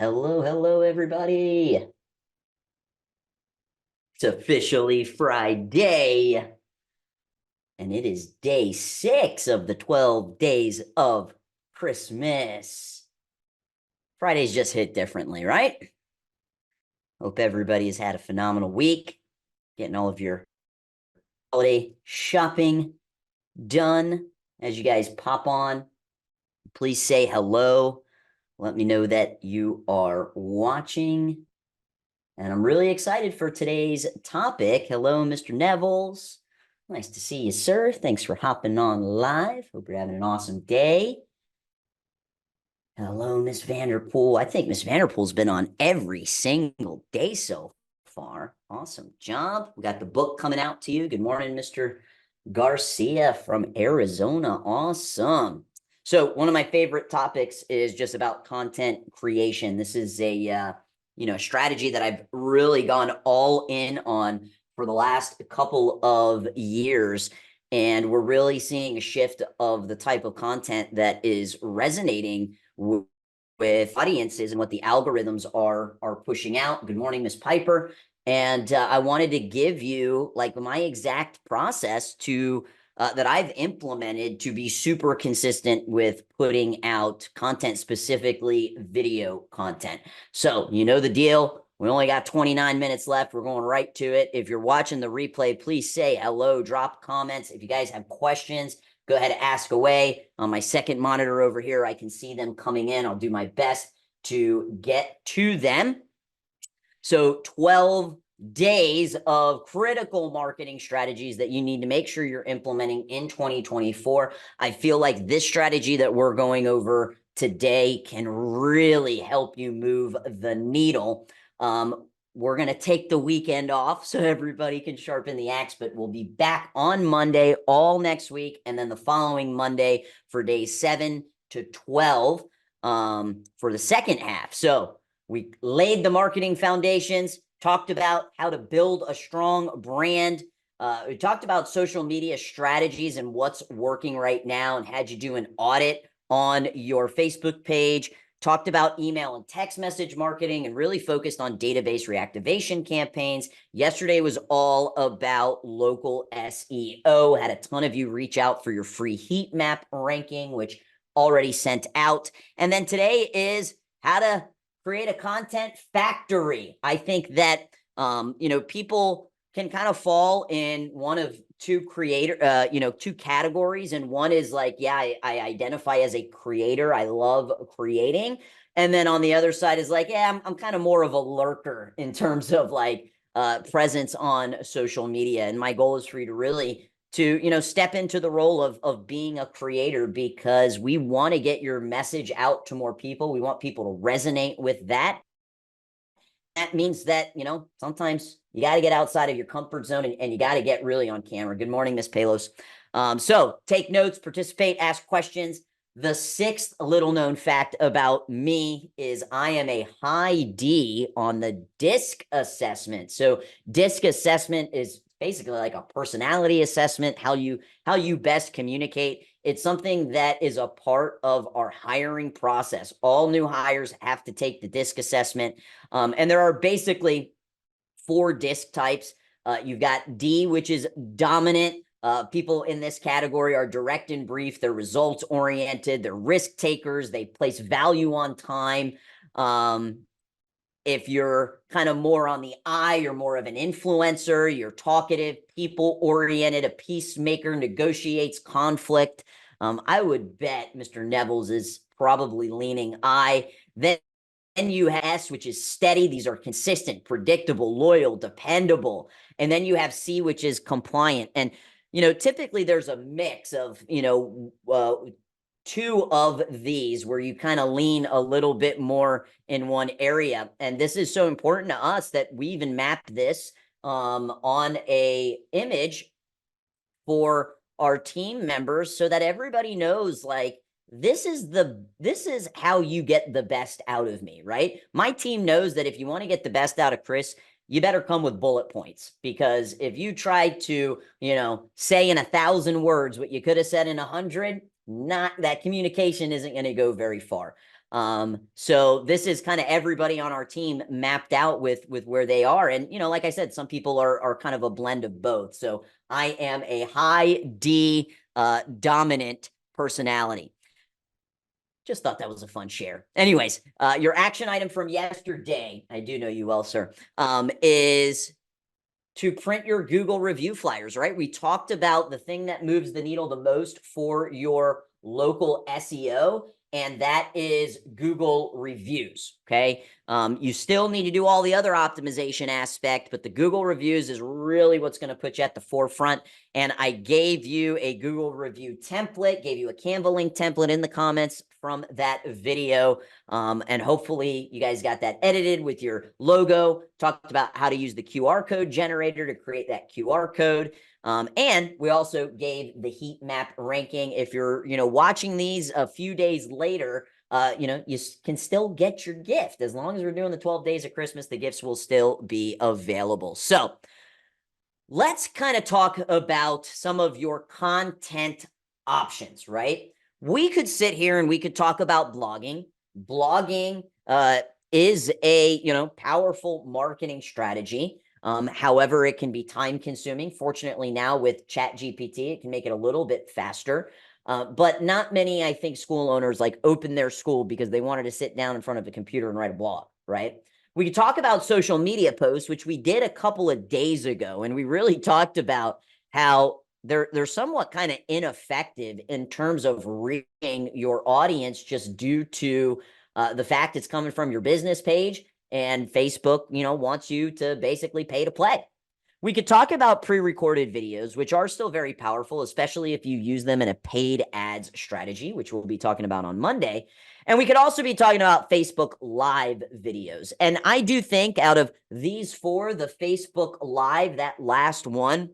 Hello, hello, everybody. It's officially Friday, and it is day 6 of the 12 days of Christmas. Fridays just hit differently, right? Hope everybody has had a phenomenal week, getting all of your holiday shopping done. As you guys pop on, please say hello. Let me know that you are watching. And I'm really excited for today's topic. Hello, Mr. Nevels. Nice to see you, sir. Thanks for hopping on live. Hope you're having an awesome day. Hello, Miss Vanderpool. I think Miss Vanderpool's been on every single day so far. Awesome job. We got the book coming out to you. Good morning, Mr. Garcia from Arizona. Awesome. So one of my favorite topics is just about content creation. This is a strategy that I've really gone all in on for the last couple of years. And we're really seeing a shift of the type of content that is resonating with audiences and what the algorithms are pushing out. Good morning, Miss Piper. And I wanted to give you like my exact process to that I've implemented to be super consistent with putting out content, specifically video content. So you know the deal. We only got 29 minutes left. We're going right to it. If you're watching the replay, please say hello, drop comments. If you guys have questions, go ahead and ask away. On my second monitor over here, I can see them coming in. I'll do my best to get to them. So 12 days of critical marketing strategies that you need to make sure you're implementing in 2024. I feel like this strategy that we're going over today can really help you move the needle. We're going to take the weekend off so everybody can sharpen the axe, but we'll be back on Monday all next week, and then the following Monday for days 7 to 12 for the second half. So we laid the marketing foundations, talked about how to build a strong brand. We talked about social media strategies and what's working right now, and had you do an audit on your Facebook page. Talked about email and text message marketing, and really focused on database reactivation campaigns. Yesterday was all about local SEO. Had a ton of you reach out for your free heat map ranking, which already sent out. And then today is how to create a content factory. I think that people can kind of fall in one of two categories. And one is like, yeah, I identify as a creator. I love creating. And then on the other side is like, yeah, I'm kind of more of a lurker in terms of like presence on social media. And my goal is for you to really step into the role of being a creator, because we want to get your message out to more people. We want people to resonate with that. That means that, sometimes you got to get outside of your comfort zone, and you got to get really on camera. Good morning, Miss Palos. So take notes, participate, ask questions. The sixth little known fact about me is I am a high D on the DISC assessment. So DISC assessment is basically like a personality assessment, how you best communicate. It's something that is a part of our hiring process. All new hires have to take the DISC assessment. And there are basically 4 DISC types. You've got D, which is dominant. People in this category are direct and brief. They're results oriented. They're risk takers. They place value on time. If you're kind of more on the I, you're more of an influencer. You're talkative, people oriented, a peacemaker, negotiates conflict. I would bet Mr. Nevels is probably leaning I. Then you have S, which is steady. These are consistent, predictable, loyal, dependable. And then you have C, which is compliant. And, typically there's a mix of, 2 of these where you kind of lean a little bit more in one area. And this is so important to us that we even mapped this on a image for our team members, so that everybody knows, like, this is how you get the best out of me, right? My team knows that if you want to get the best out of Chris, you better come with bullet points, because if you try to, say in 1,000 words what you could have said in 100, not that communication isn't going to go very far. So this is kind of everybody on our team mapped out with where they are. And, like I said, some people are kind of a blend of both. So I am a high D dominant personality. Just thought that was a fun share. Anyways, your action item from yesterday, I do know you well, sir, is to print your Google review flyers, right? We talked about the thing that moves the needle the most for your local SEO, and that is Google reviews, okay? You still need to do all the other optimization aspect, but the Google reviews is really what's going to put you at the forefront. And I gave you a Google review template, gave you a Canva link template in the comments from that video. And hopefully you guys got that edited with your logo, talked about how to use the QR code generator to create that QR code. And we also gave the heat map ranking. If you're, watching these a few days later, you can still get your gift. As long as we're doing the 12 days of Christmas, the gifts will still be available. So let's kind of talk about some of your content options, right? We could sit here and we could talk about blogging. Blogging is a, powerful marketing strategy. However, it can be time consuming. Fortunately, now with ChatGPT, it can make it a little bit faster. But not many, I think, school owners open their school because they wanted to sit down in front of a computer and write a blog, right? We could talk about social media posts, which we did a couple of days ago, and we really talked about how they're somewhat kind of ineffective in terms of reaching your audience just due to the fact it's coming from your business page, and Facebook, wants you to basically pay to play. We could talk about pre-recorded videos, which are still very powerful, especially if you use them in a paid ads strategy, which we'll be talking about on Monday. And we could also be talking about Facebook Live videos. And I do think out of these four, the Facebook Live, that last one,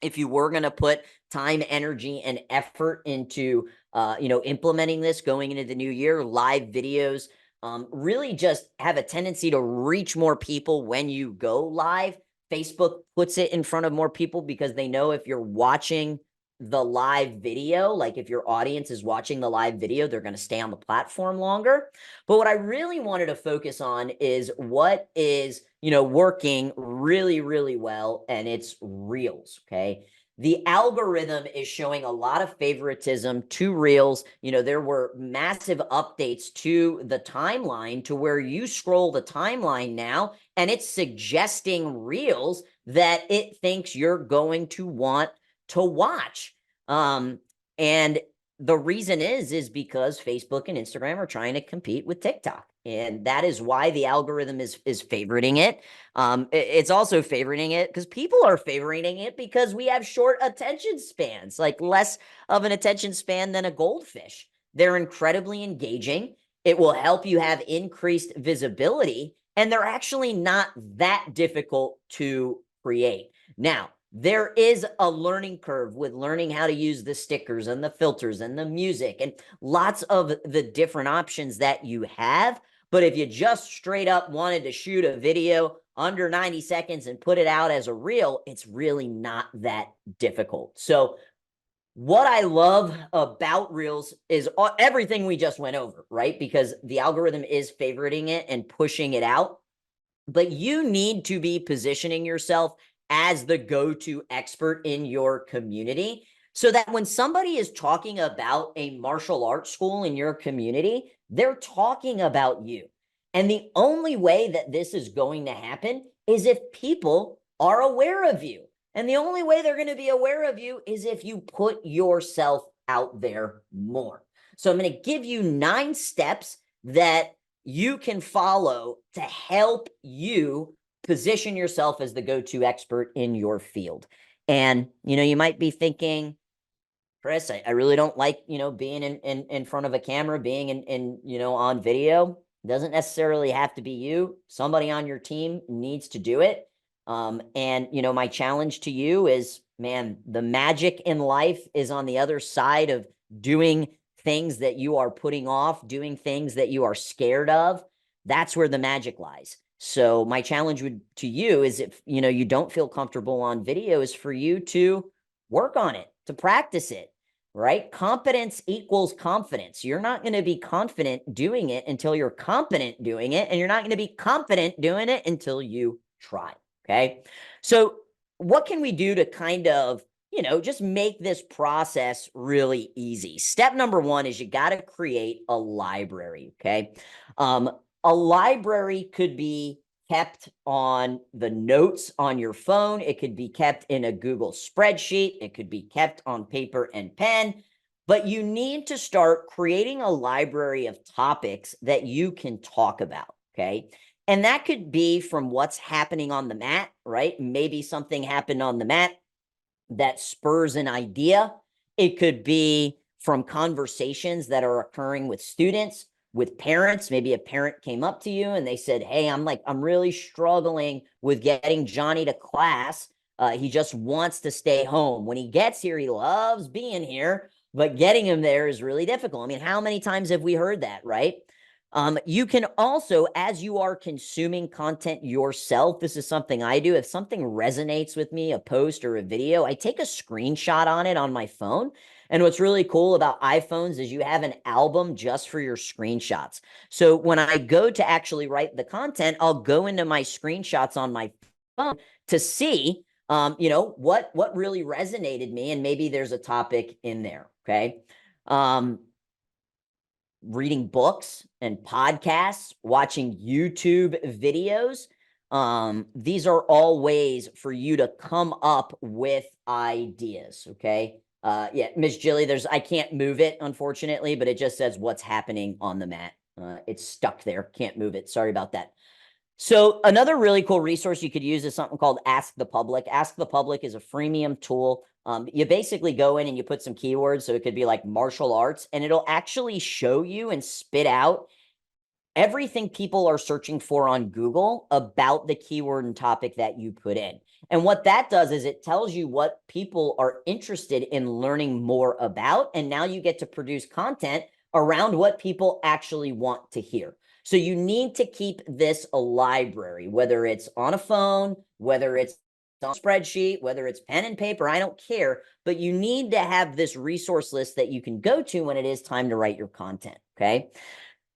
if you were going to put time, energy, and effort into, implementing this going into the new year, live videos really just have a tendency to reach more people when you go live. Facebook puts it in front of more people because they know if you're watching the live video, like if your audience is watching the live video, they're going to stay on the platform longer. But what I really wanted to focus on is what is, working really, really well, and it's Reels, okay? The algorithm is showing a lot of favoritism to Reels. There were massive updates to the timeline to where you scroll the timeline now and it's suggesting Reels that it thinks you're going to want to watch. And the reason is because Facebook and Instagram are trying to compete with TikTok. And that is why the algorithm is favoriting it. It's also favoriting it because people are favoriting it because we have short attention spans, like less of an attention span than a goldfish. They're incredibly engaging. It will help you have increased visibility, and they're actually not that difficult to create. Now, there is a learning curve with learning how to use the stickers and the filters and the music and lots of the different options that you have. But if you just straight up wanted to shoot a video under 90 seconds and put it out as a reel, it's really not that difficult. So what I love about Reels is everything we just went over, right? Because the algorithm is favoriting it and pushing it out. But you need to be positioning yourself as the go-to expert in your community so that when somebody is talking about a martial arts school in your community, they're talking about you. And the only way that this is going to happen is if people are aware of you. And the only way they're going to be aware of you is if you put yourself out there more. So I'm going to give you 9 steps that you can follow to help you position yourself as the go-to expert in your field. And, you might be thinking, Chris, I really don't like, being in front of a camera, being in on video. It doesn't necessarily have to be you. Somebody on your team needs to do it. And, my challenge to you is, man, the magic in life is on the other side of doing things that you are putting off, doing things that you are scared of. That's where the magic lies. So my challenge to you is if, you don't feel comfortable on video is for you to work on it, to practice it. right? Competence equals confidence. You're not going to be confident doing it until you're competent doing it, and you're not going to be confident doing it until you try, okay? So what can we do to kind of, just make this process really easy? Step number one is you got to create a library, okay? A library could be kept on the notes on your phone. It could be kept in a Google spreadsheet. It could be kept on paper and pen. But you need to start creating a library of topics that you can talk about, okay? And that could be from what's happening on the mat, right? Maybe something happened on the mat that spurs an idea. It could be from conversations that are occurring with students, with parents. Maybe a parent came up to you and they said, hey, I'm really struggling with getting Johnny to class. He just wants to stay home. When he gets here, he loves being here, but getting him there is really difficult. I mean, how many times have we heard that, right? You can also, as you are consuming content yourself, this is something I do. If something resonates with me, a post or a video, I take a screenshot on it on my phone. And what's really cool about iPhones is you have an album just for your screenshots. So when I go to actually write the content, I'll go into my screenshots on my phone to see, what really resonated me, and maybe there's a topic in there. Okay. Reading books and podcasts, watching YouTube videos. These are all ways for you to come up with ideas. Okay. Yeah, Miss Jilly, I can't move it, unfortunately, but it just says what's happening on the mat. It's stuck there. Can't move it. Sorry about that. So another really cool resource you could use is something called Ask the Public. Ask the Public is a freemium tool. You basically go in and you put some keywords. So it could be like martial arts, and it'll actually show you and spit out everything people are searching for on Google about the keyword and topic that you put in. And what that does is it tells you what people are interested in learning more about. And now you get to produce content around what people actually want to hear. So you need to keep this a library, whether it's on a phone, whether it's on a spreadsheet, whether it's pen and paper, I don't care, but you need to have this resource list that you can go to when it is time to write your content, okay?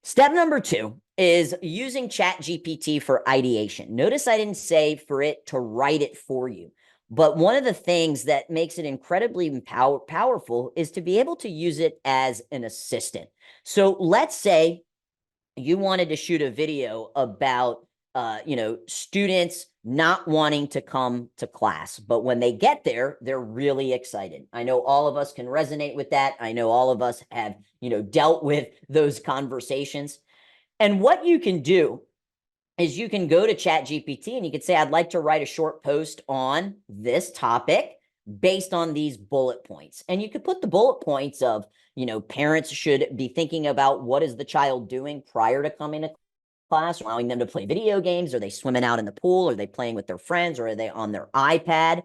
Step number two is using ChatGPT for ideation. Notice I didn't say for it to write it for you, but one of the things that makes it incredibly powerful is to be able to use it as an assistant. So let's say you wanted to shoot a video about, students not wanting to come to class, but when they get there, they're really excited. I know all of us can resonate with that. I know all of us have, dealt with those conversations. And what you can do is you can go to ChatGPT and you can say, I'd like to write a short post on this topic based on these bullet points. And you could put the bullet points of, parents should be thinking about what is the child doing prior to coming to class, allowing them to play video games. Are they swimming out in the pool? Are they playing with their friends? Or are they on their iPad?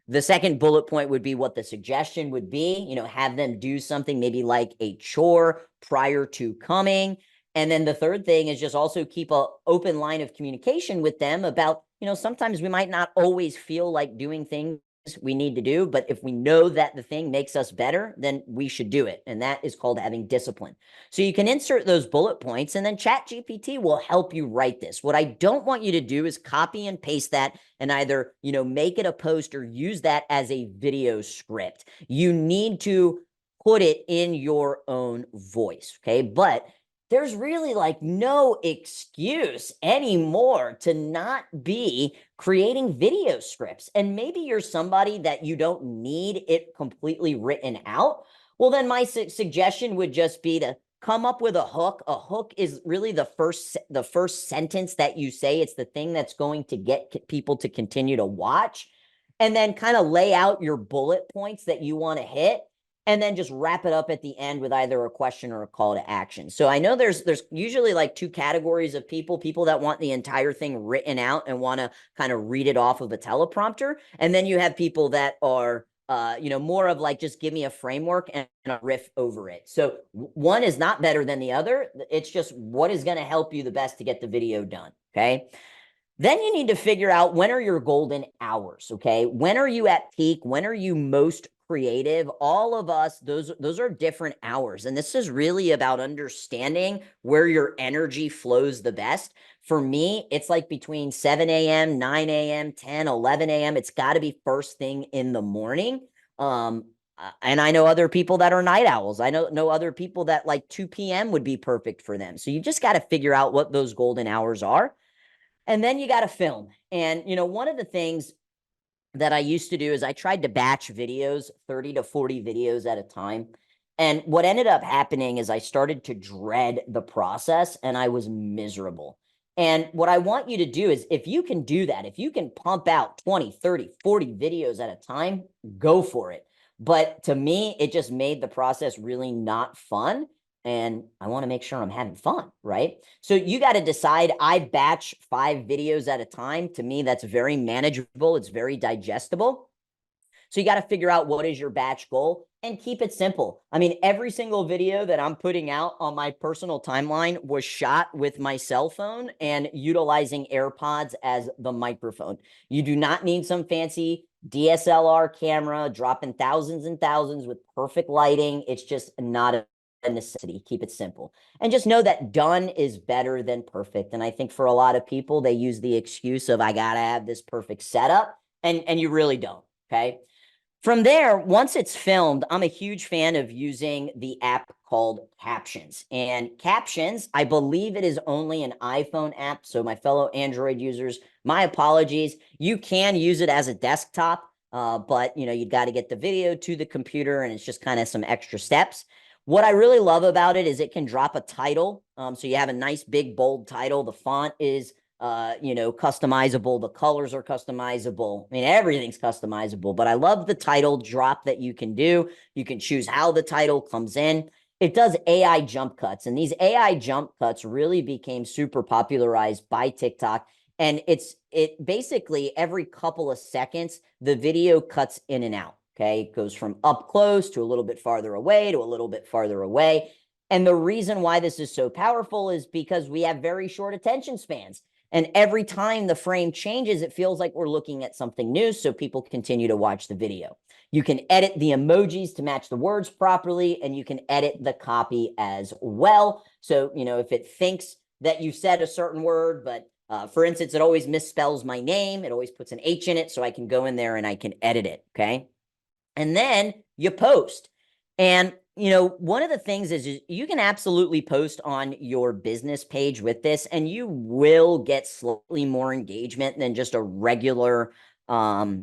The second bullet point would be what the suggestion would be, have them do something maybe like a chore prior to coming. And then the third thing is just also keep an open line of communication with them about, sometimes we might not always feel like doing things we need to do, but if we know that the thing makes us better, then we should do it. And that is called having discipline. So you can insert those bullet points, and then ChatGPT will help you write this. What I don't want you to do is copy and paste that and either, make it a post or use that as a video script. You need to put it in your own voice, okay? But there's really like no excuse anymore to not be creating video scripts. And maybe you're somebody that you don't need it completely written out. Well, then my suggestion would just be to come up with a hook. A hook is really the first sentence that you say. It's the thing that's going to get people to continue to watch, and then kind of lay out your bullet points that you want to hit, and then just wrap it up at the end with either a question or a call to action. So I know there's usually like two categories of people that want the entire thing written out and want to kind of read it off of a teleprompter. And then you have people that are, more of like, just give me a framework and a riff over it. So one is not better than the other. It's just what is going to help you the best to get the video done. Okay. Then you need to figure out, when are your golden hours, okay? When are you at peak? When are you most creative, all of us, those are different hours. And this is really about understanding where your energy flows the best. For me, it's like between 7 a.m., 9 a.m., 10, 11 a.m. It's got to be first thing in the morning. And I know other people that are night owls. I know other people that like 2 p.m. would be perfect for them. So you just got to figure out what those golden hours are. And then you got to film. And, one of the things that I used to do is I tried to batch videos, 30 to 40 videos at a time. And what ended up happening is I started to dread the process and I was miserable. And what I want you to do is if you can do that, if you can pump out 20, 30, 40 videos at a time, go for it. But to me, it just made the process really not fun. And I want to make sure I'm having fun, right? So you got to decide. I batch 5 videos at a time. To me, that's very manageable. It's very digestible. So you got to figure out what is your batch goal and keep it simple. I mean, every single video that I'm putting out on my personal timeline was shot with my cell phone and utilizing AirPods as the microphone. You do not need some fancy DSLR camera dropping thousands and thousands with perfect lighting. It's just not a necessity. Keep it simple. And just know that done is better than perfect. And I think for a lot of people, they use the excuse of, I got to have this perfect setup. And you really don't. Okay. From there, once it's filmed, I'm a huge fan of using the app called Captions. And Captions, I believe it is only an iPhone app. So my fellow Android users, my apologies. You can use it as a desktop, but you've got to get the video to the computer and it's just kind of some extra steps. What I really love about it is it can drop a title. So you have a nice big bold title. The font is customizable. The colors are customizable. I mean, everything's customizable, but I love the title drop that you can do. You can choose how the title comes in. It does AI jump cuts, and these AI jump cuts really became super popularized by TikTok. And it basically every couple of seconds, the video cuts in and out. Okay. It goes from up close to a little bit farther away to a little bit farther away. And the reason why this is so powerful is because we have very short attention spans. And every time the frame changes, it feels like we're looking at something new. So people continue to watch the video. You can edit the emojis to match the words properly, and you can edit the copy as well. So, if it thinks that you said a certain word, but for instance, it always misspells my name, it always puts an H in it. So I can go in there and I can edit it. Okay. And then you post. And one of the things is you can absolutely post on your business page with this, and you will get slightly more engagement than just a regular, a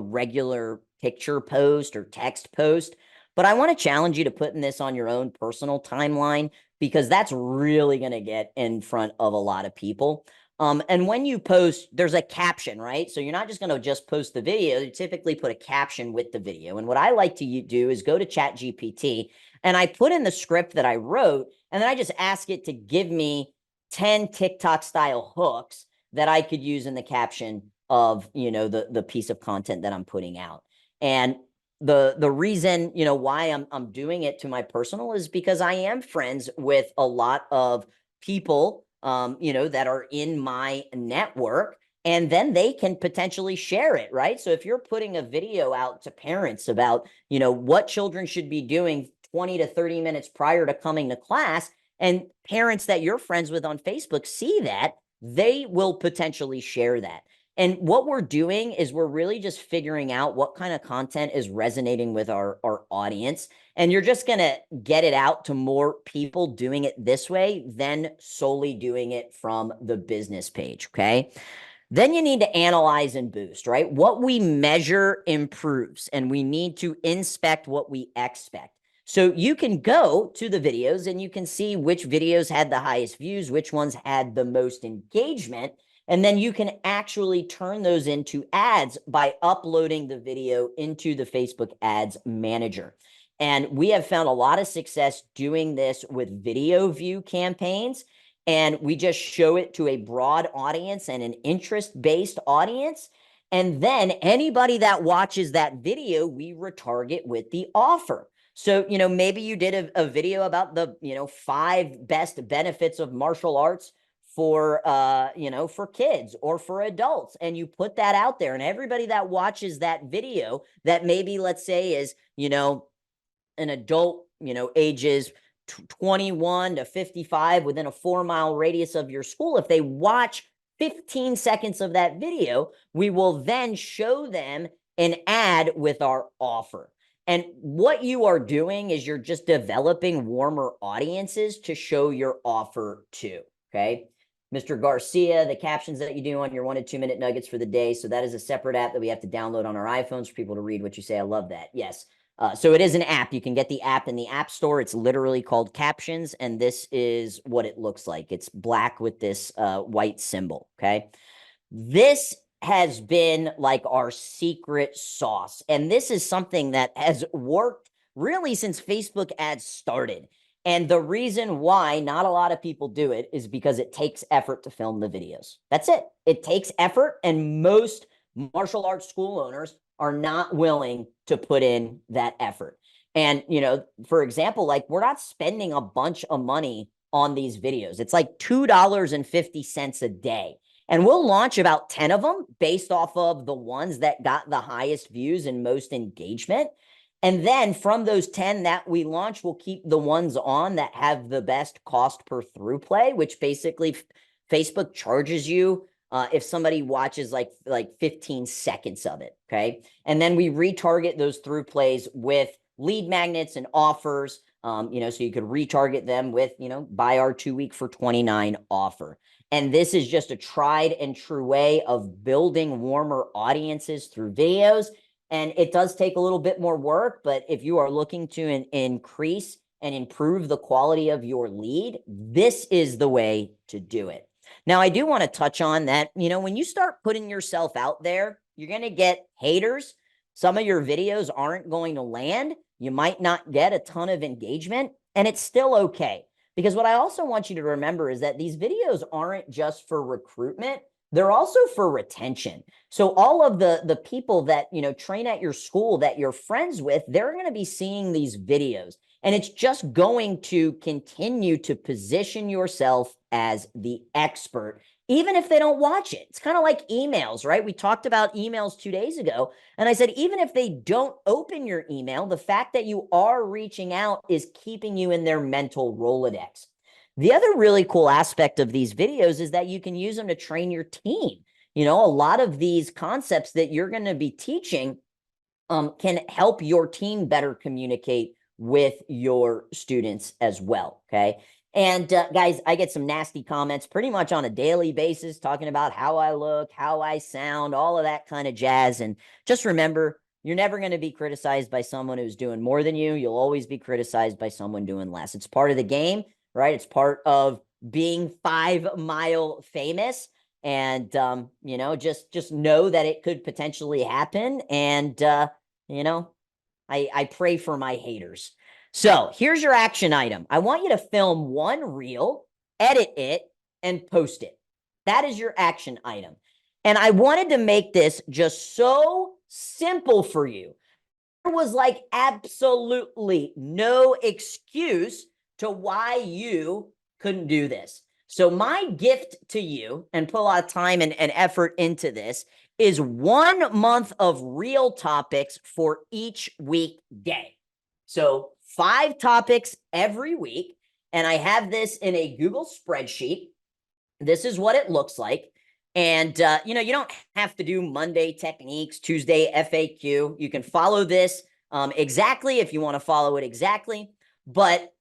regular picture post or text post. But I want to challenge you to putting this on your own personal timeline because that's really going to get in front of a lot of people. And when you post, there's a caption, right? So you're not just going to just post the video. You typically put a caption with the video. And what I like to do is go to ChatGPT and I put in the script that I wrote, and then I just ask it to give me 10 TikTok style hooks that I could use in the caption of, the piece of content that I'm putting out. And the reason, why I'm doing it to my personal is because I am friends with a lot of people that are in my network, and then they can potentially share it, right? So if you're putting a video out to parents about, what children should be doing 20 to 30 minutes prior to coming to class, and parents that you're friends with on Facebook see that, they will potentially share that. And what we're doing is we're really just figuring out what kind of content is resonating with our audience. And you're just going to get it out to more people doing it this way than solely doing it from the business page. Okay. Then you need to analyze and boost, right? What we measure improves, and we need to inspect what we expect. So you can go to the videos and you can see which videos had the highest views, which ones had the most engagement. And then you can actually turn those into ads by uploading the video into the Facebook Ads Manager. And we have found a lot of success doing this with video view campaigns. And we just show it to a broad audience and an interest-based audience. And then anybody that watches that video, we retarget with the offer. So, maybe you did a video about the, 5 best benefits of martial arts for for kids or for adults, and you put that out there, and everybody that watches that video that maybe, let's say, is an adult, ages 21 to 55 within a 4-mile radius of your school, if they watch 15 seconds of that video, we will then show them an ad with our offer. And what you are doing is you're just developing warmer audiences to show your offer to. Okay. Mr. Garcia, the captions that you do on your 1 to 2 minute nuggets for the day. So that is a separate app that we have to download on our iPhones for people to read what you say. I love that. Yes. So it is an app. You can get the app in the App Store. It's literally called Captions, and this is what it looks like. It's black with this white symbol, okay? This has been like our secret sauce, and this is something that has worked really since Facebook ads started. And the reason why not a lot of people do it is because it takes effort to film the videos. That's it. It takes effort, and most martial arts school owners are not willing to put in that effort. And, for example, like, we're not spending a bunch of money on these videos. It's like $2.50 a day. And we'll launch about 10 of them based off of the ones that got the highest views and most engagement. And then from those 10 that we launch, we'll keep the ones on that have the best cost per through play, which basically Facebook charges you if somebody watches like 15 seconds of it, okay? And then we retarget those through plays with lead magnets and offers, so you could retarget them with, buy our 2-week for $29 offer. And this is just a tried and true way of building warmer audiences through videos. And it does take a little bit more work, but if you are looking to increase and improve the quality of your lead, this is the way to do it. Now, I do want to touch on that, when you start putting yourself out there, you're going to get haters. Some of your videos aren't going to land. You might not get a ton of engagement, and it's still okay. Because what I also want you to remember is that these videos aren't just for recruitment. They're also for retention. So all of the people that, train at your school that you're friends with, they're going to be seeing these videos. And it's just going to continue to position yourself as the expert, even if they don't watch it. It's kind of like emails, right? We talked about emails 2 days ago. And I said, even if they don't open your email, the fact that you are reaching out is keeping you in their mental Rolodex. The other really cool aspect of these videos is that you can use them to train your team. A lot of these concepts that you're going to be teaching can help your team better communicate with your students as well, okay? And guys, I get some nasty comments pretty much on a daily basis talking about how I look, how I sound, all of that kind of jazz. And just remember, you're never going to be criticized by someone who's doing more than you. You'll always be criticized by someone doing less. It's part of the game, right? It's part of being 5 Mile famous. And, just know that it could potentially happen. And, I pray for my haters. So here's your action item. I want you to film one reel, edit it, and post it. That is your action item. And I wanted to make this just so simple for you. There was like absolutely no excuse to why you couldn't do this. So my gift to you, and put a lot of time and effort into this, is 1 month of real topics for each weekday. So 5 topics every week. And I have this in a Google spreadsheet. This is what it looks like. And, you don't have to do Monday techniques, Tuesday FAQ. You can follow this exactly if you want to follow it exactly. But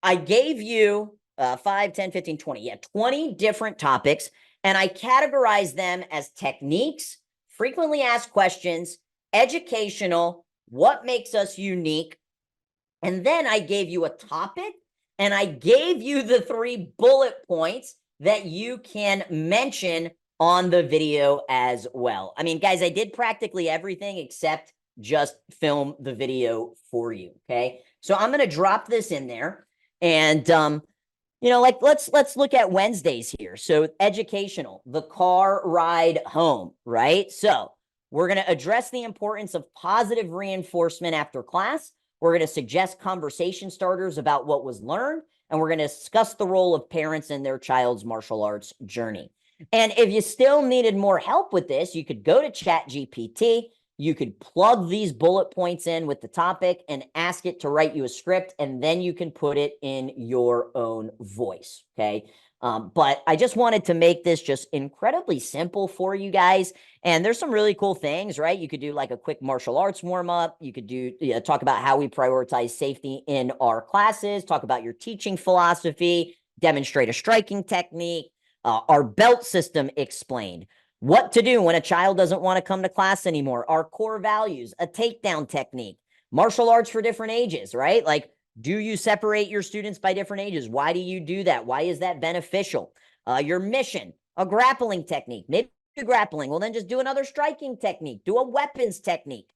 I gave you 5, 10, 15, 20. 20 different topics. And I categorize them as techniques, frequently asked questions, educational, what makes us unique. And then I gave you a topic, and I gave you the 3 bullet points that you can mention on the video as well. I mean, guys, I did practically everything except just film the video for you, okay? So I'm going to drop this in there. And, let's look at Wednesdays here. So educational, the car ride home, right? So we're going to address the importance of positive reinforcement after class. We're going to suggest conversation starters about what was learned. and we're going to discuss the role of parents in their child's martial arts journey. And if you still needed more help with this, you could go to ChatGPT. You could plug these bullet points in with the topic and ask it to write you a script, and then you can put it in your own voice, okay? But I just wanted to make this just incredibly simple for you guys. And there's some really cool things, right? You could do like a quick martial arts warm up. You could do talk about how we prioritize safety in our classes, talk about your teaching philosophy, demonstrate a striking technique, our belt system explained, what to do when a child doesn't want to come to class anymore, our core values, a takedown technique, martial arts for different ages, right? Like, do you separate your students by different ages? Why do you do that? Why is that beneficial? Your mission, a grappling technique, maybe grappling. Well, then just do another striking technique, do a weapons technique.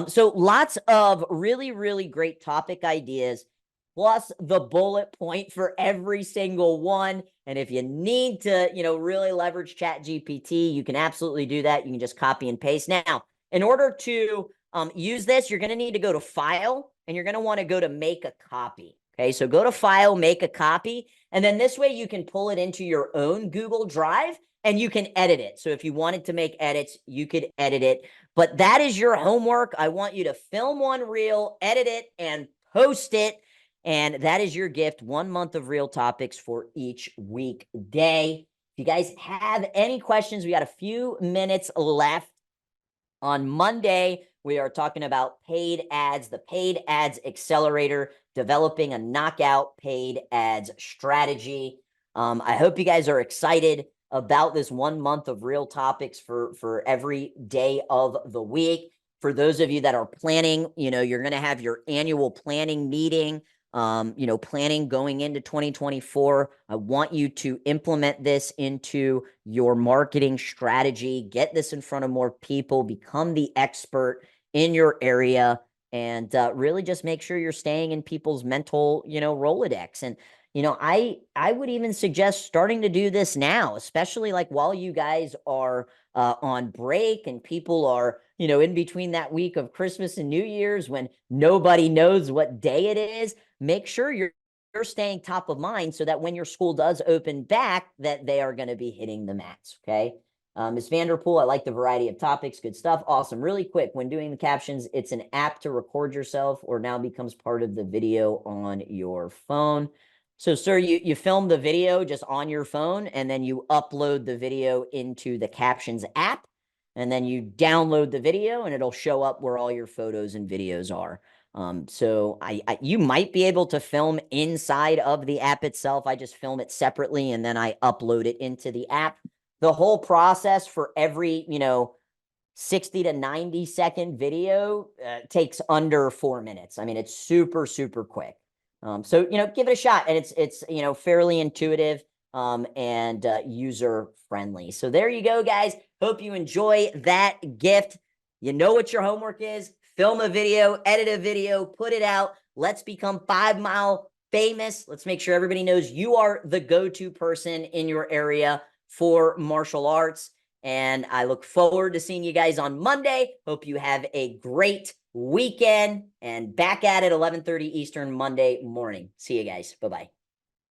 So lots of really, really great topic ideas, plus the bullet point for every single one. And if you need to, really leverage ChatGPT, you can absolutely do that. You can just copy and paste. Now, in order to use this, you're going to need to go to File, and you're going to want to go to Make a Copy. Okay, so go to File, Make a Copy, and then this way you can pull it into your own Google Drive, and you can edit it. So if you wanted to make edits, you could edit it. But that is your homework. I want you to film one reel, edit it, and post it. And that is your gift, 1 month of real topics for each weekday. If you guys have any questions, we got a few minutes left. On Monday, we are talking about paid ads, the paid ads accelerator, developing a knockout paid ads strategy. I hope you guys are excited about this 1 month of real topics for every day of the week. For those of you that are planning, you're going to have your annual planning meeting. Planning going into 2024. I want you to implement this into your marketing strategy, get this in front of more people, become the expert in your area, and really just make sure you're staying in people's mental, Rolodex. And, I would even suggest starting to do this now, especially like while you guys are on break and people are, in between that week of Christmas and New Year's when nobody knows what day it is. Make sure you're staying top of mind so that when your school does open back, that they are going to be hitting the mats, okay? Ms. Vanderpool, I like the variety of topics. Good stuff. Awesome. Really quick, when doing the captions, it's an app to record yourself or now becomes part of the video on your phone. So, sir, you film the video just on your phone, and then you upload the video into the Captions app, and then you download the video, and it'll show up where all your photos and videos are. So you might be able to film inside of the app itself. I just film it separately, and then I upload it into the app. The whole process for every, 60 to 90 second video takes under 4 minutes. I mean, it's super, super quick. So, give it a shot. And it's fairly intuitive and user friendly. So there you go, guys. Hope you enjoy that gift. You know what your homework is. Film a video, edit a video, put it out. Let's become 5 Mile famous. Let's make sure everybody knows you are the go-to person in your area for martial arts. And I look forward to seeing you guys on Monday. Hope you have a great weekend, and back at it 11:30 Eastern Monday morning. See you guys. Bye-bye.